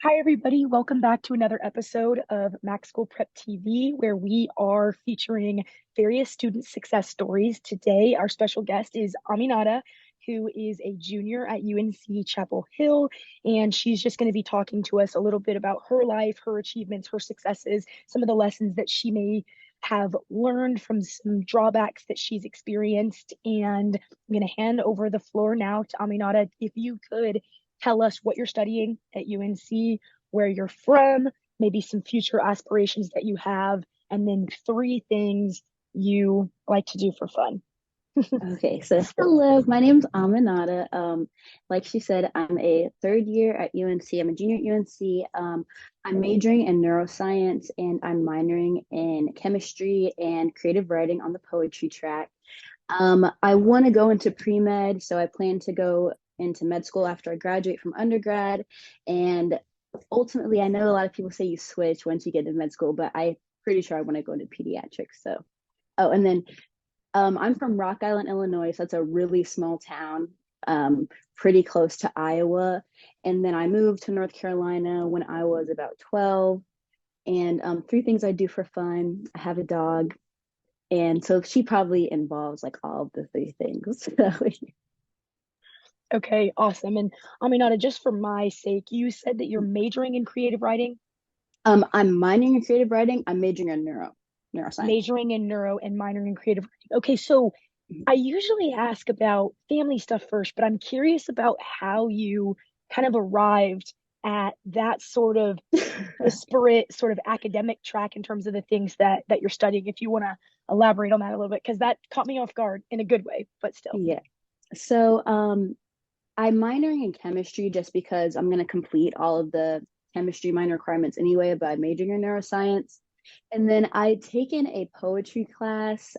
Hi, everybody. Welcome back to another episode of Mac School Prep TV, where we are featuring various student success stories. Today, our special guest is Aminata, who is a junior at UNC Chapel Hill, and she's just going to be talking to us a little bit about her life, her achievements, her successes, some of the lessons that she may have learned from some drawbacks that she's experienced. And I'm going to hand over the floor now to Aminata. If you could tell us what you're studying at UNC, where you're from, maybe some future aspirations that you have, and then three things you like to do for fun. Okay, so hello, my name's Aminata. Like she said, I'm a third year at UNC. I'm a junior at UNC. I'm majoring in neuroscience and I'm minoring in chemistry and creative writing on the poetry track. I want to go into pre-med, so I plan to go into med school after I graduate from undergrad. And ultimately, I know a lot of people say you switch once you get to med school, but I'm pretty sure I want to go into pediatrics. So, oh, and then I'm from Rock Island, Illinois, so it's a really small town, pretty close to Iowa. And then I moved to North Carolina when I was about 12. And three things I do for fun. I have a dog. And so she probably involves like all of the three things. Okay, awesome. And Aminata, just for my sake, you said that you're majoring in creative writing, I'm minoring in creative writing. I'm majoring in neuroscience. majoring in neuro, and minoring in creative writing. Okay, so I usually ask about family stuff first, but I'm curious about how you kind of arrived at that sort of disparate sort of academic track in terms of the things that you're studying. If you want to elaborate on that a little bit, because that caught me off guard in a good way, but still. Yeah. So I'm minoring in chemistry just because I'm going to complete all of the chemistry minor requirements anyway, but I'm majoring in neuroscience. And then I'd taken a poetry class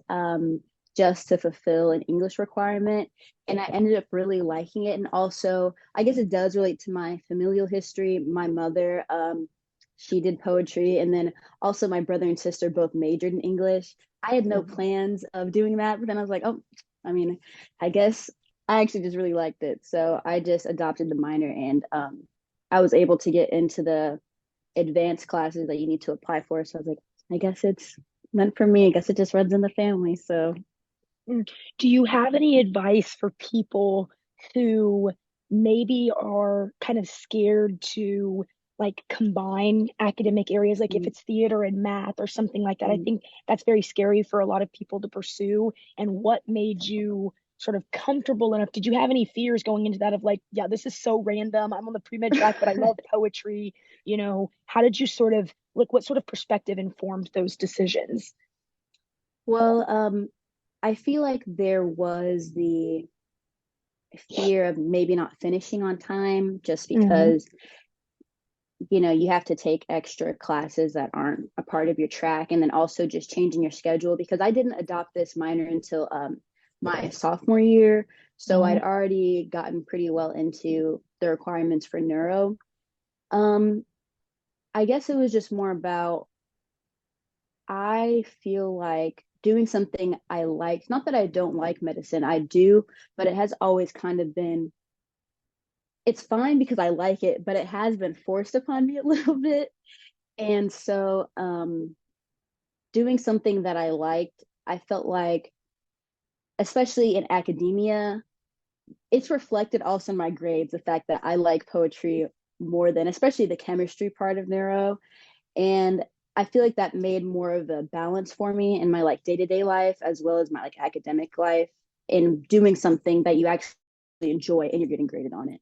just to fulfill an English requirement. And I ended up really liking it. And also, I guess it does relate to my familial history. My mother, she did poetry. And then also, my brother and sister both majored in English. I had no Mhm. plans of doing that, but then I was like, oh, I mean, I guess I actually just really liked it. So I just adopted the minor and I was able to get into the advanced classes that you need to apply for. So I was like, I guess it's meant for me. I guess it just runs in the family. So Mm. Do you have any advice for people who maybe are kind of scared to like combine academic areas, like if mm, it's theater and math or something like that? I mm. think that's very scary for a lot of people to pursue. And what made you sort of comfortable enough? Did you have any fears going into that of like, yeah, this is so random. I'm on the pre-med track, but I love poetry. How did you sort of like what sort of perspective informed those decisions? Well, I feel like there was the fear of maybe not finishing on time just Hmm. because, you have to take extra classes that aren't a part of your track and then also just changing your schedule because I didn't adopt this minor until my sophomore year. So I'd already gotten pretty well into the requirements for neuro. Um, I guess it was just more about I feel like doing something I like. Not that I don't like medicine, I do, but it has always kind of been it's fine because I like it, but it has been forced upon me a little bit. And so doing something that I liked, I felt like, especially in academia, it's reflected also in my grades, the fact that I like poetry more than, especially the chemistry part of neuro. And I feel like that made more of a balance for me in my like day-to-day life as well as my like academic life in doing something that you actually enjoy and you're getting graded on it.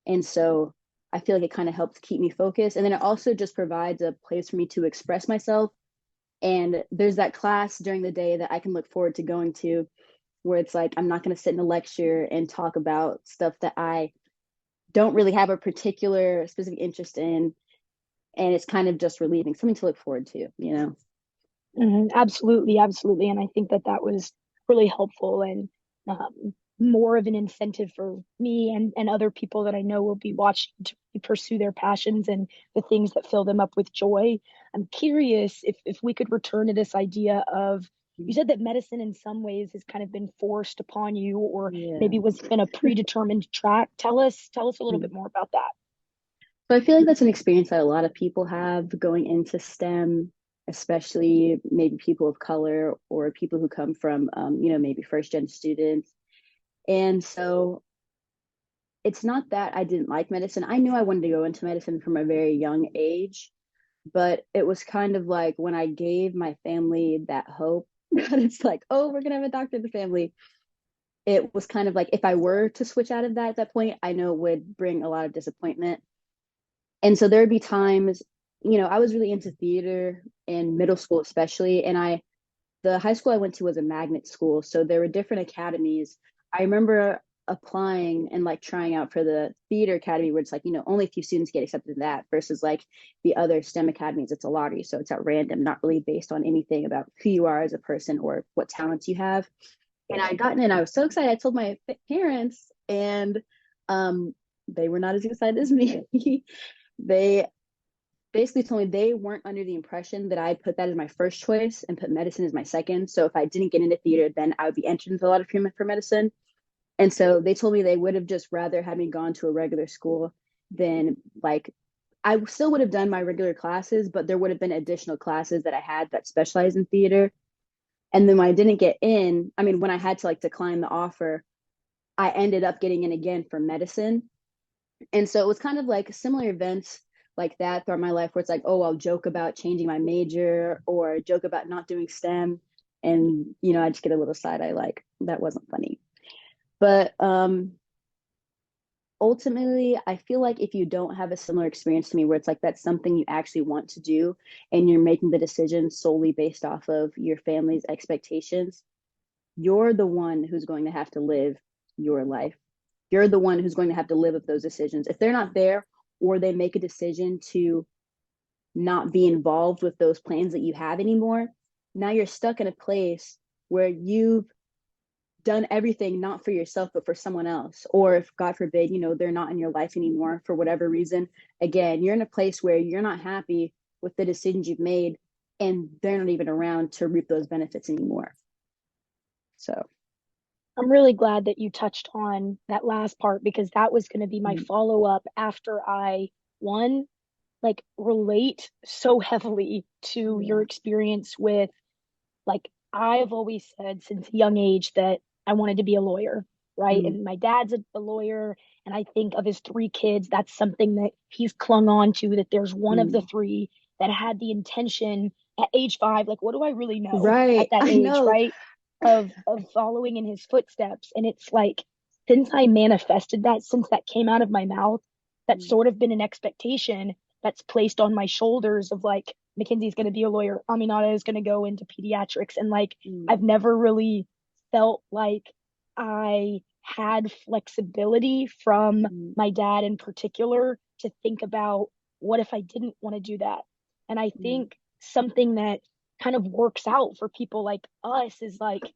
And so I feel like it kind of helps keep me focused. And then it also just provides a place for me to express myself. And there's that class during the day that I can look forward to going to where it's like I'm not going to sit in a lecture and talk about stuff that I don't really have a particular specific interest in. And it's kind of just relieving, something to look forward to. Mhm. Absolutely, absolutely. And I think that that was really helpful and more of an incentive for me and other people that I know will be watching to pursue their passions and the things that fill them up with joy. I'm curious if we could return to this idea of you said that medicine in some ways has kind of been forced upon you or Yeah. maybe was been a predetermined track. Tell us a little bit more about that. So I feel like that's an experience that a lot of people have going into STEM, especially maybe people of color or people who come from, maybe first gen students. And so it's not that I didn't like medicine. I knew I wanted to go into medicine from a very young age, but it was kind of like when I gave my family that hope that it's like, oh, we're gonna have a doctor in the family. It was kind of like if I were to switch out of that at that point, I know it would bring a lot of disappointment. And so there would be times, I was really into theater in middle school, especially. And the high school I went to was a magnet school. So there were different academies. I remember applying and like trying out for the theater academy where it's like, only a few students get accepted to that versus like the other STEM academies, it's a lottery. So it's at random, not really based on anything about who you are as a person or what talents you have. And I got in, I was so excited. I told my parents, and um, they were not as excited as me. They basically told me they weren't under the impression that I put that as my first choice and put medicine as my second. So if I didn't get into theater, then I would be entered into a lot of treatment for medicine. And so they told me they would have just rather had me gone to a regular school than like I still would have done my regular classes, but there would have been additional classes that I had that specialized in theater. And then when I didn't get in, I mean, when I had to like decline the offer, I ended up getting in again for medicine. And so it was kind of like similar events like that throughout my life where it's like, oh, I'll joke about changing my major or joke about not doing STEM. And, I just get a little side eye like, that wasn't funny. But ultimately, I feel like if you don't have a similar experience to me where it's like that's something you actually want to do and you're making the decision solely based off of your family's expectations, you're the one who's going to have to live your life. You're the one who's going to have to live with those decisions. If they're not there or they make a decision to not be involved with those plans that you have anymore, now you're stuck in a place where you've done everything not for yourself but for someone else. Or if God forbid, they're not in your life anymore for whatever reason, again, you're in a place where you're not happy with the decisions you've made and they're not even around to reap those benefits anymore. So I'm really glad that you touched on that last part because that was going to be my mm, follow-up after I, one, like relate so heavily to your yeah. experience with, like, I've always said since a young age that I wanted to be a lawyer, right? Mm, And my dad's a lawyer, and I think of his three kids, that's something that he's clung on to, that there's one of the mm. three that had the intention at age 5, like, what do I really know at Right. that I age, know. right? Of following in his footsteps. And it's like, since I manifested that, since that came out of my mouth, that's Mm, sort of been an expectation that's placed on my shoulders of like, Mackenzie's going to be a lawyer. Aminata is going to go into pediatrics. And like, mm, I've never really felt like I had flexibility from mm, my dad in particular to think about what if I didn't want to do that. And I mm, think something that kind of works out for people like us is like,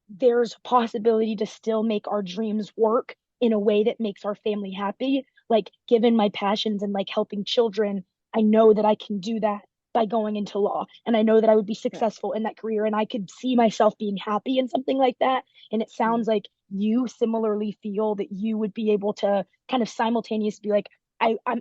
there's a possibility to still make our dreams work in a way that makes our family happy. Like, given my passions and like helping children, I know that I can do that by going into law. And I know that I would be right. successful in that career and I could see myself being happy in something like that. And it Mm, sounds like you similarly feel that you would be able to kind of simultaneously be like,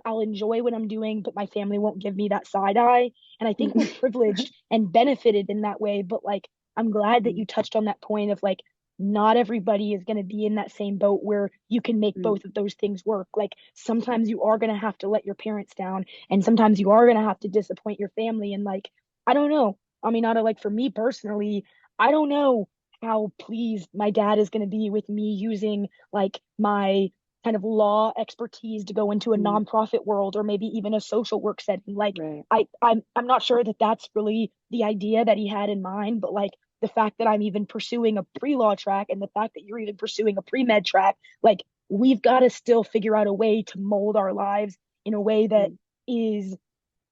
I'll enjoy what I'm doing, but my family won't give me that side eye. And I think we're mm, privileged and benefited in that way. But like, I'm glad that mm, you touched on that point of like, not everybody is going to be in that same boat where you can make mm, both of those things work. Like sometimes you are going to have to let your parents down and sometimes you are going to have to disappoint your family. And like, I don't know. I mean, not like for me personally, I don't know how pleased my dad is going to be with me using like my kind of law expertise to go into a mm, nonprofit world or maybe even a social work setting. Like right. I'm not sure that that's really the idea that he had in mind, but like the fact that I'm even pursuing a pre-law track and the fact that you're even pursuing a pre-med track, like we've got to still figure out a way to mold our lives in a way that Mm, is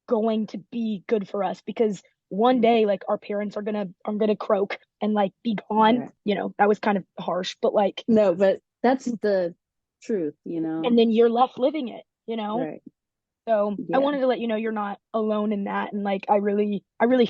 going to be good for us because one mm, day like our parents are gonna croak and like be gone. right. That was kind of harsh, but like, No, but that's the truth. and then you're left living it. Right. So I Yeah. wanted to let you know you're not alone in that. And like I really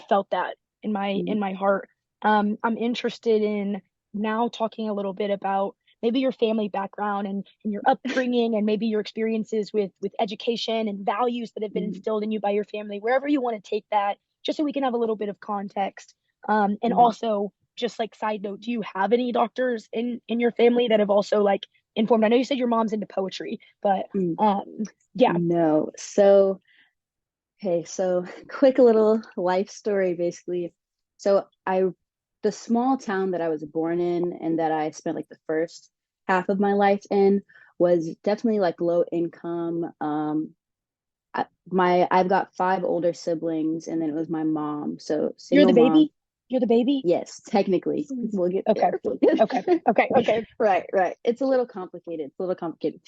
felt that in my Mm, in my heart. I'm interested in now talking a little bit about maybe your family background and your upbringing and maybe your experiences with education and values that have been Mhm. instilled in you by your family, wherever you want to take that, just so we can have a little bit of context. And Mhm. also, just like side note, do you have any doctors in your family that have also like informed? I know you said your mom's into poetry, but Mm. yeah, No. So, okay, so quick little life story basically. So the small town that I was born in and that I spent like the first half of my life in was definitely like low income. I've got five older siblings, and then it was my mom. So you're single the mom. baby. You're the baby. Yes, technically. We'll get Okay, there. okay, okay, okay. Right, right. It's a little complicated. It's a little complicated.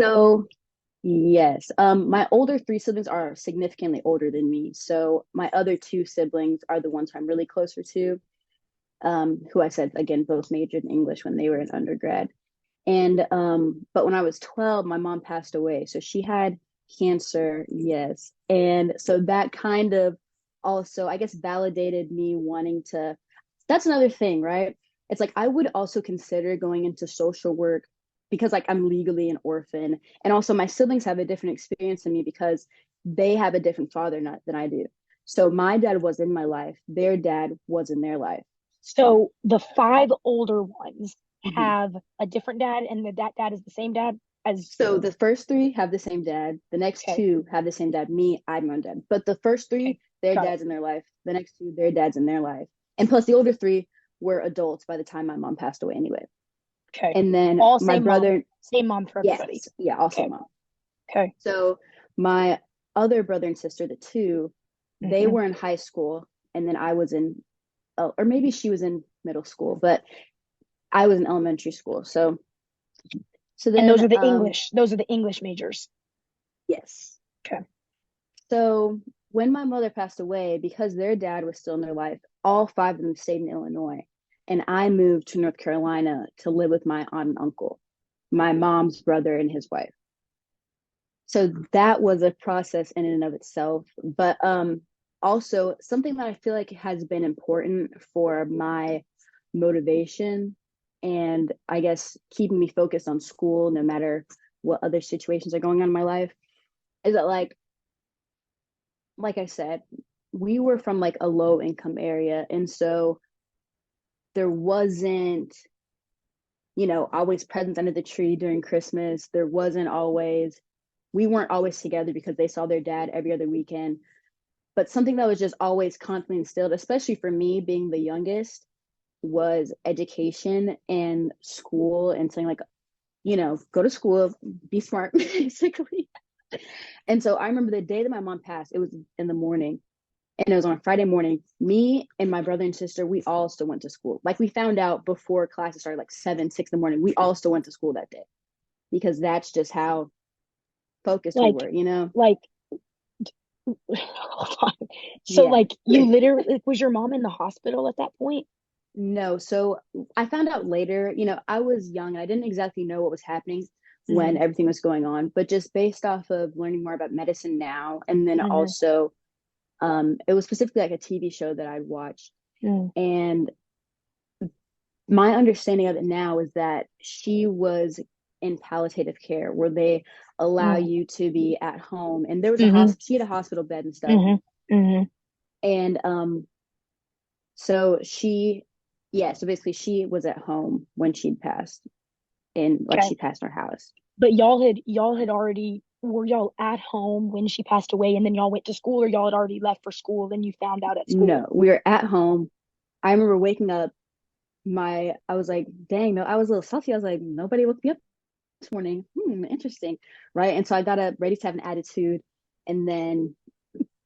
So yes, my older three siblings are significantly older than me. So my other two siblings are the ones who I'm really closer to, who I said again both majored in English when they were in undergrad. And but when I was 12, my mom passed away. So she had cancer, yes. And so that kind of also, I guess, validated me wanting to. That's another thing, right? It's like I would also consider going into social work because like I'm legally an orphan. And also my siblings have a different experience than me because they have a different father not, than I do. So my dad was in my life, their dad was in their life. So the five older ones Mhm. have a different dad, and that dad is the same dad as. So the first three have the same dad. The next Okay, two have the same dad. Me, I'm my dad. But the first okay, three, their got it. dads in their life. The next two, their dads in their life. And plus the older three were adults by the time my mom passed away anyway. Okay, And then all my brother, same mom for everybody. yes, yeah, also Okay, mom. okay. So my other brother and sister, the two, they Hmm. were in high school, and then I was in, oh, or maybe she was in middle school, but I was in elementary school. So And those then, are the English. Those are the English majors. yes. Okay. So when my mother passed away, because their dad was still in their life, all five of them stayed in Illinois. And I moved to North Carolina to live with my aunt and uncle, my mom's brother and his wife. So that was a process in and of itself. But also something that I feel like has been important for my motivation and I guess keeping me focused on school no matter what other situations are going on in my life is that like I said, we were from like a low income area. And so there wasn't, always presents under the tree during Christmas. There wasn't always, we weren't always together because they saw their dad every other weekend. But something that was just always constantly instilled, especially for me being the youngest, was education and school and saying like, go to school, be smart, basically. And so I remember the day that my mom passed, it was in the morning and it was on a Friday morning. Me and my brother and sister, we all still went to school. Like we found out before classes started, like 7, 6 in the morning. We all still went to school that day because that's just how focused we Like, were. like, hold on. So, Yeah. like, you literally, was your mom in the hospital at that point? No. So I found out later, I was young. I didn't exactly know what was happening when Hmm. everything was going on, but just based off of learning more about medicine now, and then Hmm. also, it was specifically like a TV show that I'd watched. Hmm. And my understanding of it now is that she was in palliative care where they allow Hmm. you to be at home and there was a Hmm. hospital she had a hospital bed and stuff Hmm. Hmm. and so she yeah so basically she was at home when she'd passed and like Okay. she passed in our house. But y'all had already, were y'all at home when she passed away and then y'all went to school, or y'all had already left for school and you found out at No, school? we were at home. I remember waking up, my I was like, dang, no, I was a little salty. I was like, nobody woke me up this morning. Interesting, right? And so I got up ready to have an attitude, and then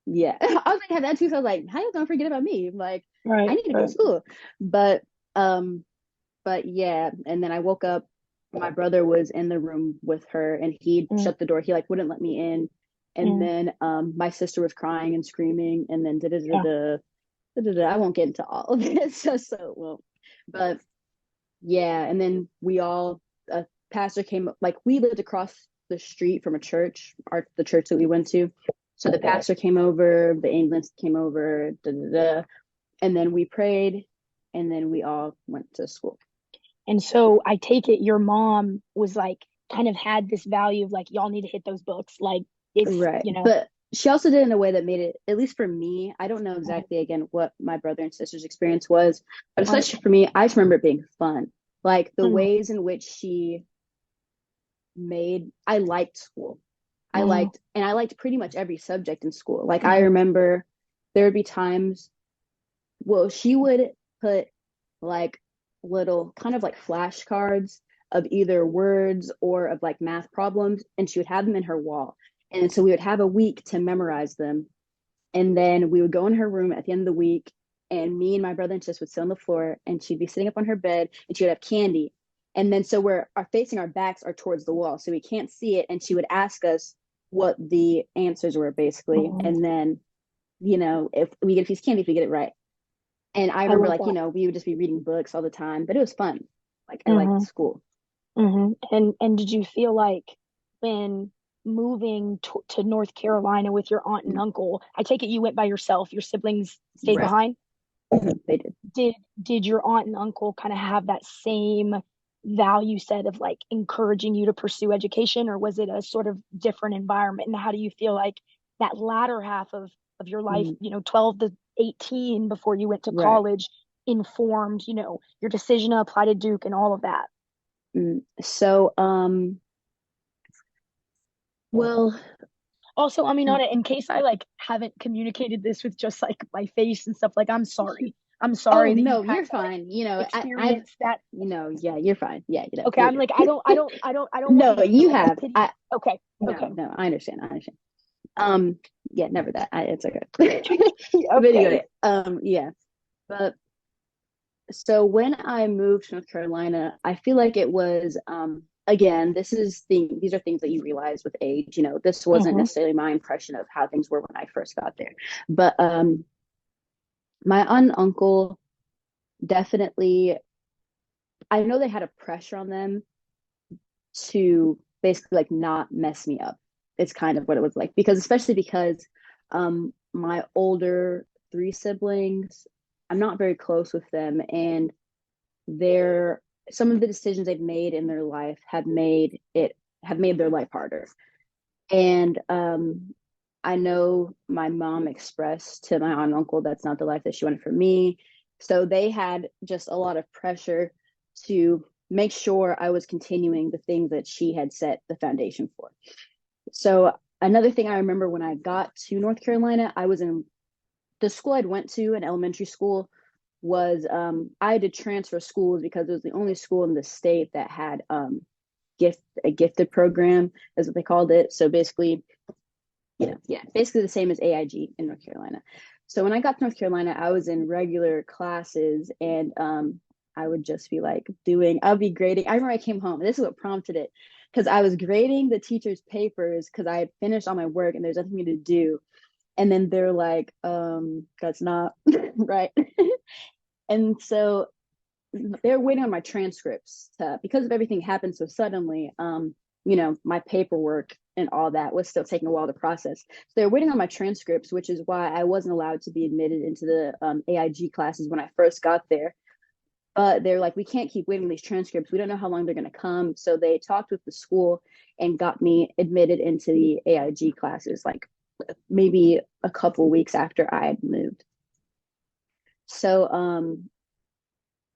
yeah, I was like, have attitude. So I was like, how you gonna forget about me? Like, I Right, need to go to right. school. But um, but yeah, and then I woke up. My brother was in the room with her, and he Mm, shut the door. He like wouldn't let me in. And mm, then my sister was crying and screaming, and then yeah. I won't get into all of it. So well, but yeah, and then a pastor came, like we lived across the street from a church, the church that we went to. So the pastor came over, the Anglicans came over, and then we prayed, and then we all went to school. And so I take it your mom was like kind of had this value of like y'all need to hit those books. Like it's, Right. But she also did it in a way that made it, at least for me, I don't know exactly again what my brother and sister's experience was, but right. especially for me, I just remember it being fun. Like the Mhm, ways in which she made, I liked school. mhm, I liked pretty much every subject in school. Like I mhm, remember there would be times, well, she would put like little kind of like flashcards of either words or of like math problems, and she would have them in her wall. And so we would have a week to memorize them. And then we would go in her room at the end of the week, and me and my brother and sister would sit on the floor, and she'd be sitting up on her bed, and she would have candy. And then so we're are facing our backs are towards the wall, so we can't see it. And she would ask us what the answers were basically, mhm. and then if we get a piece of candy if we get it right. And I I remember love like that. we would just be reading books all the time, but it was fun. Like I liked Hmm. school. Hmm. And did you feel like when moving to North Carolina with your aunt and uncle, I take it you went by yourself, your siblings stayed Right. behind? They did. Did your aunt and uncle kind of have that same value set of like encouraging you to pursue education, or was it a sort of different environment? And how do you feel like that latter half of your life, Mhm. 12 to 18 before you went to Right. college informed, your decision to apply to Duke and all of that? So well, Also, Aminata, in case I like haven't communicated this with just like my face and stuff, like I'm sorry. I'm oh sorry that no, you've had you're to like fine. I've experience that. yeah, you're fine. Yeah, Okay, you're I'm like, good. I don't want No, you to feel you like I have. pity. Okay, okay, No, I understand. I understand. Um, yeah, never that. It's okay. But okay. anyway, yeah. But so when I moved to North Carolina, I feel like it was again, these are things that you realize with age. This wasn't Mm-hmm, necessarily my impression of how things were when I first got there. But my aunt and uncle definitely, I know they had a pressure on them to basically like not mess me up. It's kind of what it was like, because especially because my older three siblings, I'm not very close with them, and they're some of the decisions they've made in their life have made their life harder. And I know my mom expressed to my aunt and uncle that's not the life that she wanted for me. So they had just a lot of pressure to make sure I was continuing the things that she had set the foundation for. So another thing I remember when I got to North Carolina, I was in the school I'd went to in elementary school was I had to transfer schools because it was the only school in the state that had a gifted program is what they called it. So basically, yeah, basically the same as AIG in North Carolina. So when I got to North Carolina, I was in regular classes, and I would just be like I'll be grading. I remember I came home, and this is what prompted it, because I was grading the teacher's papers because I had finished all my work and there's nothing for me to do. And then they're like, that's not right. And so they're waiting on my transcripts because of everything happened so suddenly. My paperwork and all that was still taking a while to process. So they're waiting on my transcripts, which is why I wasn't allowed to be admitted into the AIG classes when I first got there. But they're like, we can't keep waiting on these transcripts. We don't know how long they're going to come. So they talked with the school and got me admitted into the AIG classes, like maybe a couple weeks after I had moved. So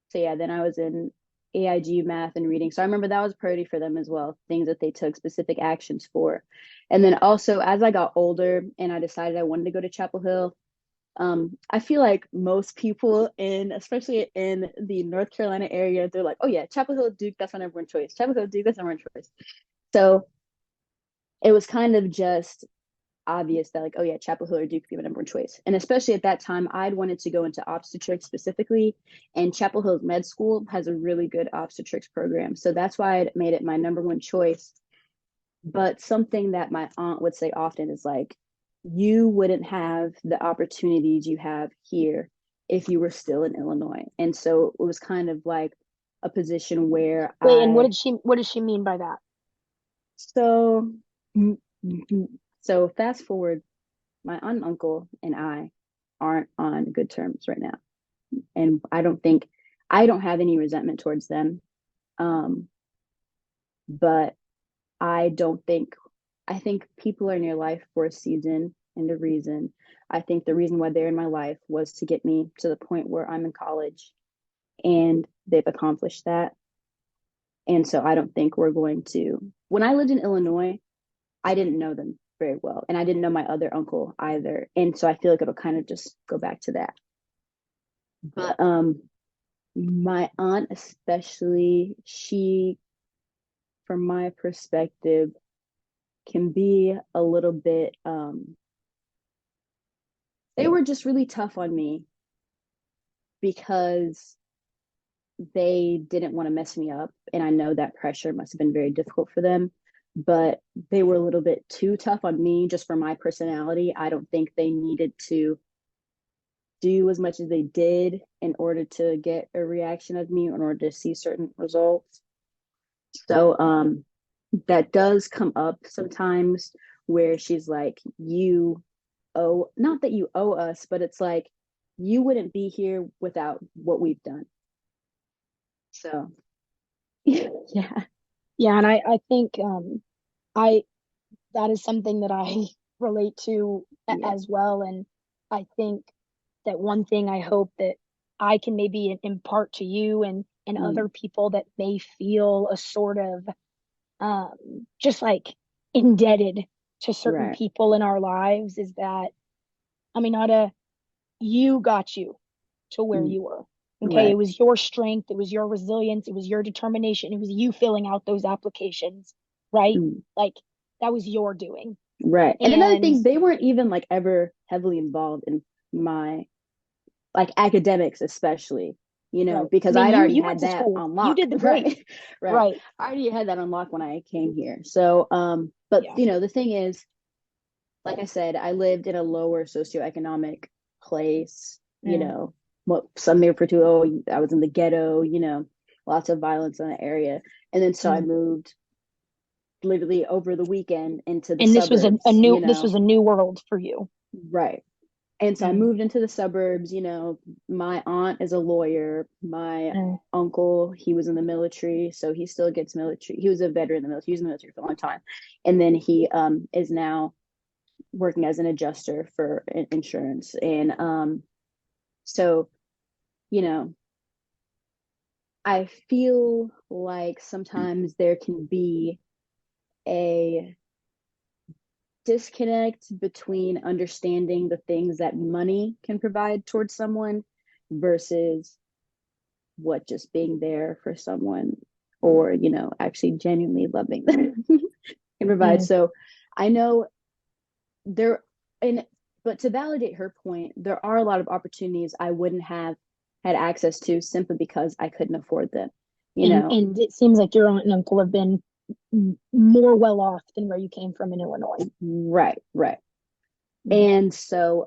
so yeah, then I was in AIG math and reading. So I remember that was a priority for them as well, things that they took specific actions for. And then also as I got older and I decided I wanted to go to Chapel Hill, I feel like most people especially in the North Carolina area, they're like, oh yeah, Chapel Hill, Duke, that's my number one choice. Chapel Hill, Duke, that's my number one choice. So it was kind of just obvious that like, oh yeah, Chapel Hill or Duke would be my number one choice. And especially at that time, I'd wanted to go into obstetrics specifically, and Chapel Hill's med school has a really good obstetrics program. So that's why I made it my number one choice. But something that my aunt would say often is like, you wouldn't have the opportunities you have here if you were still in Illinois. And so it was kind of like a position where Wait, and I what did she mean by that? so so fast forward, my aunt and uncle and I aren't on good terms right now. And I don't have any resentment towards them. Um, but I don't think, I think people are in your life for a season and a reason. I think the reason why they're in my life was to get me to the point where I'm in college, and they've accomplished that. And so I don't think we're going to. When I lived in Illinois, I didn't know them very well, and I didn't know my other uncle either. And so I feel like it'll kind of just go back to that. But my aunt especially, she, from my perspective, can be a little bit they were just really tough on me because they didn't want to mess me up. And I know that pressure must have been very difficult for them, but they were a little bit too tough on me just for my personality. I don't think they needed to do as much as they did in order to get a reaction of me, in order to see certain results. So that does come up sometimes, where she's like, you owe, not that you owe us, but it's like you wouldn't be here without what we've done. So yeah. Yeah, and I think I that is something that I relate to Yeah. as well. And I think that one thing I hope that I can maybe impart to you and Mm, other people that may feel a sort of just like indebted to certain right. people in our lives is that, Aminata, you got you to where Mm, you were. Okay. It right. was your strength, it was your resilience, it was your determination, it was you filling out those applications, right? Mm, Like that was your doing. right. And another And thing, they weren't even like ever heavily involved in my like academics, especially, right. I because mean, I'd already you went had to that school. on You lock. did the great. Right. Right. Right. I already had that on lock when I came here. So, but Yeah. the thing is, like I said, I lived in a lower socioeconomic place, Mm, what some may refer to, oh, I was in the ghetto, lots of violence in the area. And then so I mm. moved literally over the weekend into the And this was suburbs, this was a new world for you. right. And so I Mm, moved into the suburbs. My aunt is a lawyer. My mm, uncle, he was in the military, so he still gets military. He was a veteran in the military. He was in the military for a long time. And then he is now working as an adjuster for insurance. And so, you know, I feel like sometimes there can be a disconnect between understanding the things that money can provide towards someone versus what just being there for someone, or actually genuinely loving them can provide. mm. So I know there, and but to validate her point, there are a lot of opportunities I wouldn't have had access to simply because I couldn't afford them, you know And it seems like your aunt and uncle have been more well off than where you came from in Illinois. right, right. Mm. And so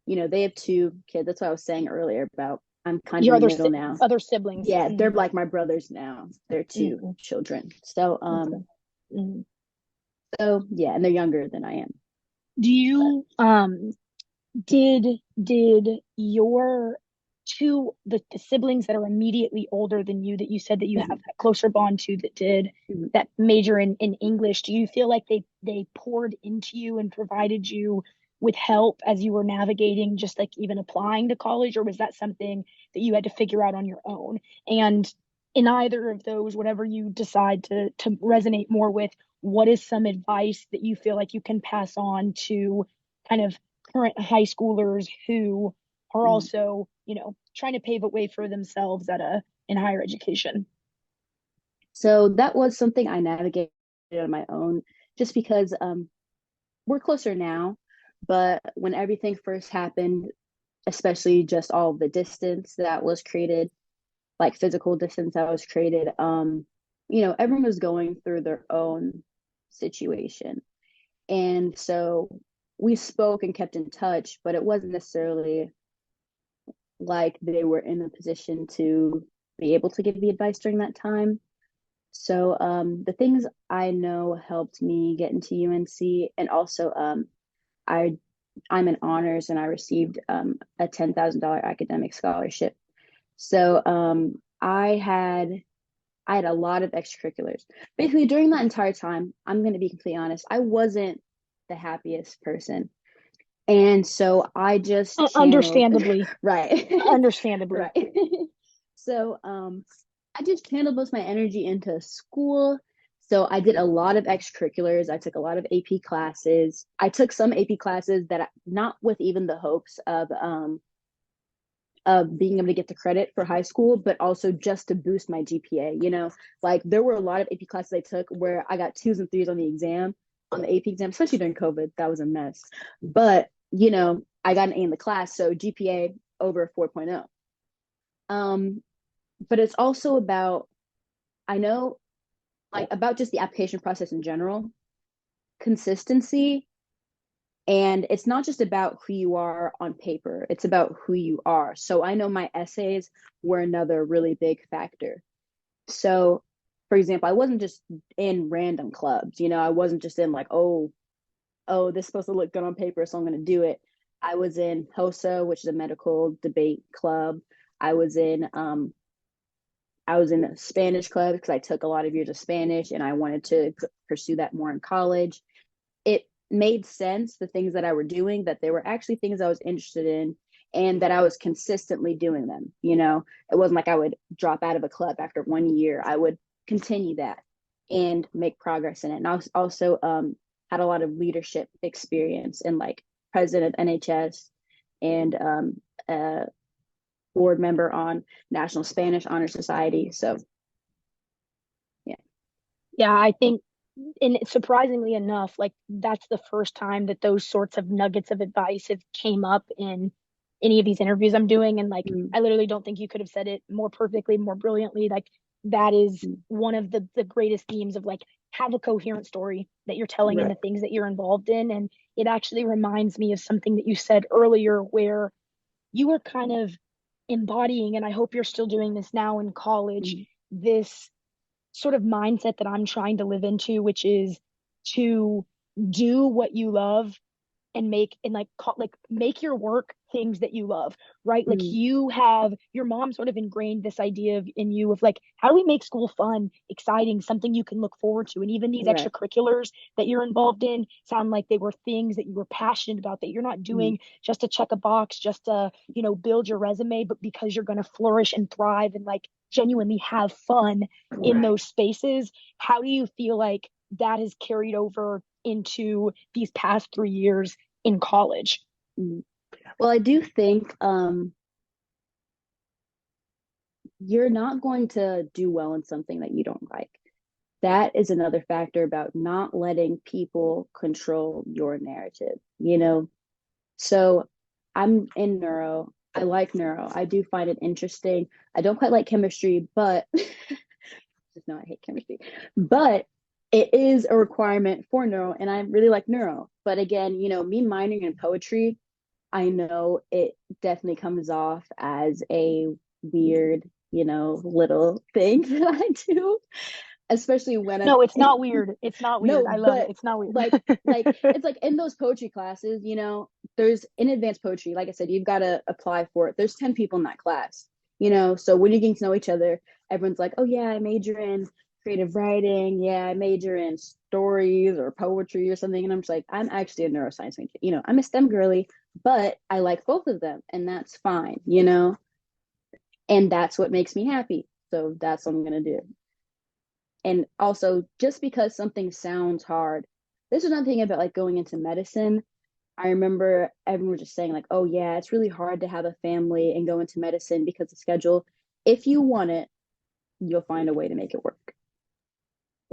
they have two kids. That's what I was saying earlier about, I'm kind of Your in the middle now. other siblings. Yeah, they're Mm, like my brothers now. They're two mm, children. So okay. Mm. yeah, and they're younger than I am. Do But you did did your the siblings that are immediately older than you that you said that you have mhm, that closer bond to that did mhm. that major in English, do you feel like they poured into you and provided you with help as you were navigating just like even applying to college, or was that something that you had to figure out on your own? And in either of those, whatever you decide to resonate more with, what is some advice that you feel like you can pass on to kind of current high schoolers who are Mhm. also, trying to pave a way for themselves in higher education? So that was something I navigated on my own, just because we're closer now. But when everything first happened, especially just all the distance that was created, like physical distance that was created, everyone was going through their own situation. And so we spoke and kept in touch, but it wasn't necessarily like they were in a position to be able to give the advice during that time. So the things I know helped me get into UNC, and also I I'm in honors and I received a $10,000 academic scholarship. So I had I had a lot of extracurriculars. Basically, during that entire time, I'm going to be completely honest, I wasn't the happiest person. And so I just channeled, Understandably, right, understandably. right. So I just channeled most of my energy into school. So I did a lot of extracurriculars. I took a lot of AP classes. I took some AP classes that not with even the hopes of being able to get the credit for high school, but also just to boost my GPA. Like there were a lot of AP classes I took where I got twos and threes on the exam, on the AP exam, especially during COVID. That was a mess. But, I got an A in the class, so GPA over 4.0. Um, but it's also about, I know, like about just the application process in general, consistency. And it's not just about who you are on paper, it's about who you are. So I know my essays were another really big factor. So, for example, I wasn't just in random clubs, I wasn't just in like, this is supposed to look good on paper, so I'm going to do it. I was in HOSA, which is a medical debate club. I was in a Spanish club because I took a lot of years of Spanish and I wanted to pursue that more in college. It made sense, the things that I were doing, that they were actually things I was interested in and that I was consistently doing them. It wasn't like I would drop out of a club after 1 year. I would continue that and make progress in it. And I also had a lot of leadership experience and like president of NHS and board member on National Spanish Honor Society. So, yeah. Yeah, I think, and surprisingly enough, like that's the first time that those sorts of nuggets of advice have came up in any of these interviews I'm doing. And like, Mm, I literally don't think you could have said it more perfectly, more brilliantly. Like that is mm, one of the greatest themes of like have a coherent story that you're telling and right. the things that you're involved in. And it actually reminds me of something that you said earlier where you were kind of embodying, and I hope you're still doing this now in college, Mm, this sort of mindset that I'm trying to live into, which is to do what you love and make your work things that you love, right? Like mm, you have your mom sort of ingrained this idea in you of like, how do we make school fun, exciting, something you can look forward to? And even these right. extracurriculars that you're involved in sound like they were things that you were passionate about, that you're not Mm, doing just to check a box, just to, build your resume, but because you're going to flourish and thrive and like genuinely have fun in right. those spaces. How do you feel like that has carried over into these past 3 years in college? Mm. Well, I do think you're not going to do well in something that you don't like. That is another factor about not letting people control your narrative. So I'm in neuro. I like neuro. I do find it interesting. I don't quite like chemistry, but just know I hate chemistry. But it is a requirement for neuro, and I really like neuro. But again, me minoring in poetry, I know it definitely comes off as a weird, little thing that I do, especially when I'm No, it's not weird. It's not weird. no, I love it. but It's not weird. like it's like in those poetry classes, there's in advanced poetry, like I said, you've got to apply for it. There's 10 people in that class. So when you're getting to know each other, everyone's like, oh yeah, I major in creative writing. Yeah, I major in stories or poetry or something. And I'm just like, I'm actually a neuroscience major. I'm a STEM girly, but I like both of them, and that's fine. And that's what makes me happy. So that's what I'm gonna do. And also, just because something sounds hard, this is another thing about like going into medicine. I remember everyone was just saying, like, oh, yeah, it's really hard to have a family and go into medicine because the schedule, if you want it, you'll find a way to make it work.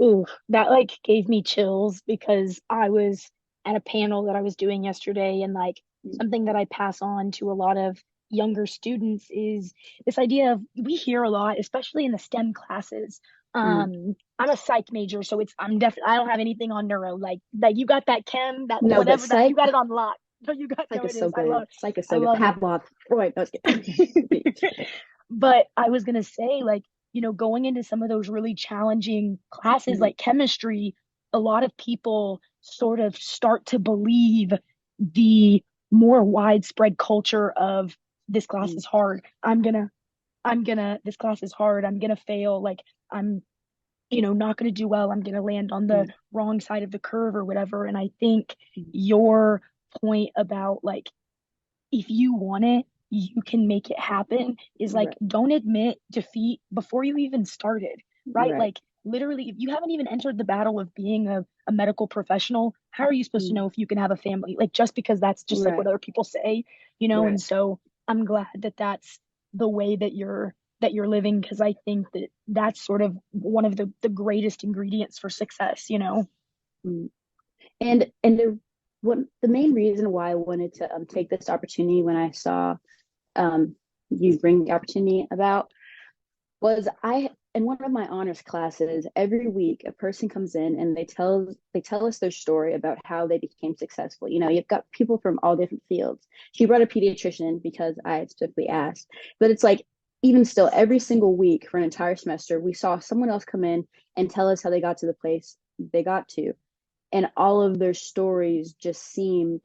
Ooh, that like gave me chills because I was at a panel that I was doing yesterday, and like Mm, something that I pass on to a lot of younger students is this idea of we hear a lot, especially in the STEM classes. mm. I'm a psych major, so I'm definitely I don't have anything on neuro. Like you got that chem, that No, but whatever that you psych, got it on lock. So you got psych no, is it so is. good. Psych is I so good. love it. Pavlov, Freud. No, But I was gonna say, like, going into some of those really challenging classes mm, like chemistry, a lot of people sort of start to believe the more widespread culture of this class mm, is hard. I'm gonna this class is hard, I'm gonna fail, like I'm, not gonna do well, I'm gonna land on the Mm, wrong side of the curve or whatever. And I think your point about like if you want it, you can make it happen is like right, don't admit defeat before you even started, right? right, Like literally, if you haven't even entered the battle of being a medical professional, how are you supposed to mm, know if you can have a family? Like just because that's just like what right, other people say, right. And so I'm glad that that's the way that you're living because I think that that's sort of one of the greatest ingredients for success. Mm. And the main reason why I wanted to take this opportunity when I saw um you bring the opportunity about was I in one of my honors classes every week a person comes in and they tell us their story about how they became successful. You've got people from all different fields. She brought a pediatrician because I had specifically asked, but it's like even still every single week for an entire semester we saw someone else come in and tell us how they got to the place they got to, and all of their stories just seemed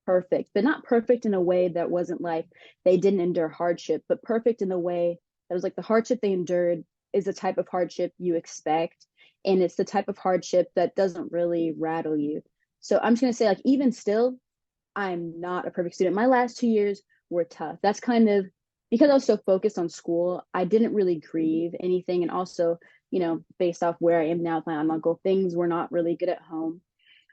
perfect, but not perfect in a way that wasn't like they didn't endure hardship, but perfect in the way that was like the hardship they endured is the type of hardship you expect. And it's the type of hardship that doesn't really rattle you. So I'm just going to say, like, even still, I'm not a perfect student. My last 2 years were tough. That's kind of because I was so focused on school, I didn't really grieve anything. And also, based off where I am now with my aunt and uncle, things were not really good at home.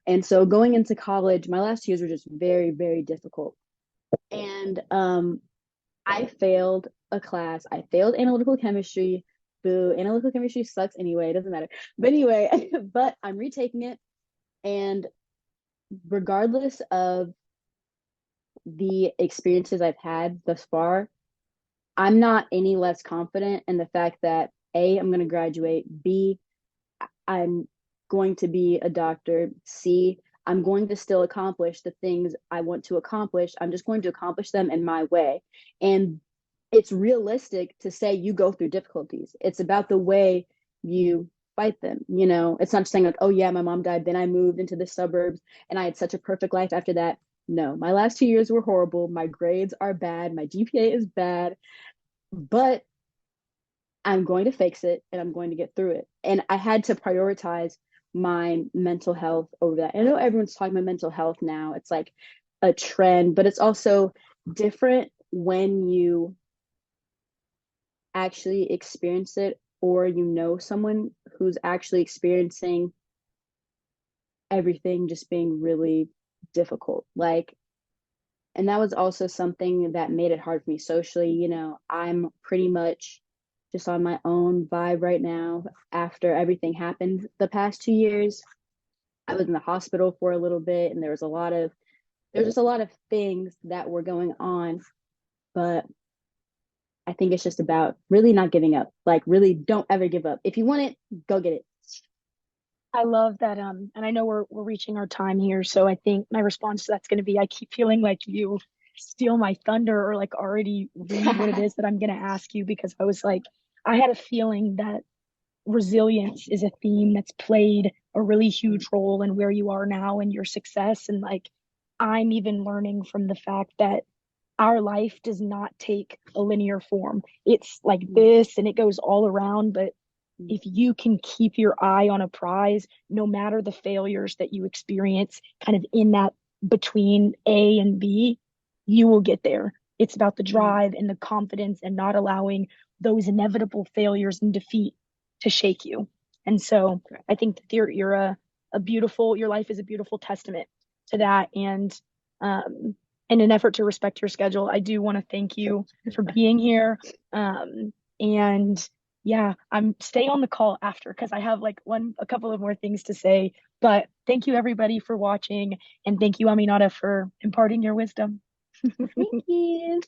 And so going into college, my last 2 years were just very, very difficult. And I failed a class. I failed analytical chemistry. Boo, analytical chemistry sucks anyway. It doesn't matter. But anyway, but I'm retaking it. And regardless of the experiences I've had thus far, I'm not any less confident in the fact that A, I'm going to graduate, B, I'm going to be a doctor. C, I'm going to still accomplish the things I want to accomplish. I'm just going to accomplish them in my way. And it's realistic to say you go through difficulties. It's about the way you fight them. It's not just saying like, oh yeah, my mom died, then I moved into the suburbs and I had such a perfect life after that. No, my last 2 years were horrible. My grades are bad. My GPA is bad, but I'm going to fix it and I'm going to get through it. And I had to prioritize my mental health over that. I know everyone's talking about mental health now. It's like a trend, but it's also different when you actually experience it or someone who's actually experiencing everything just being really difficult. Like, and that was also something that made it hard for me socially. I'm pretty much just on my own vibe right now after everything happened the past 2 years. I was in the hospital for a little bit and there's just a lot of things that were going on, but I think it's just about really not giving up. Like really don't ever give up. If you want it, go get it. I love that. And I know we're reaching our time here, so I think my response to that's going to be I keep feeling like you steal my thunder or like already read what it is that I'm going to ask you because I was like, I had a feeling that resilience is a theme that's played a really huge role in where you are now and your success. And like, I'm even learning from the fact that our life does not take a linear form. It's like this and it goes all around, but if you can keep your eye on a prize, no matter the failures that you experience kind of in that between A and B, you will get there. It's about the drive and the confidence and not allowing those inevitable failures and defeat to shake you. And so I think that you're a beautiful, your life is a beautiful testament to that. And in an effort to respect your schedule, I do want to thank you for being here. And yeah, I'm stay on the call after because I have like a couple of more things to say. But thank you everybody for watching, and thank you, Aminata, for imparting your wisdom. Thank you.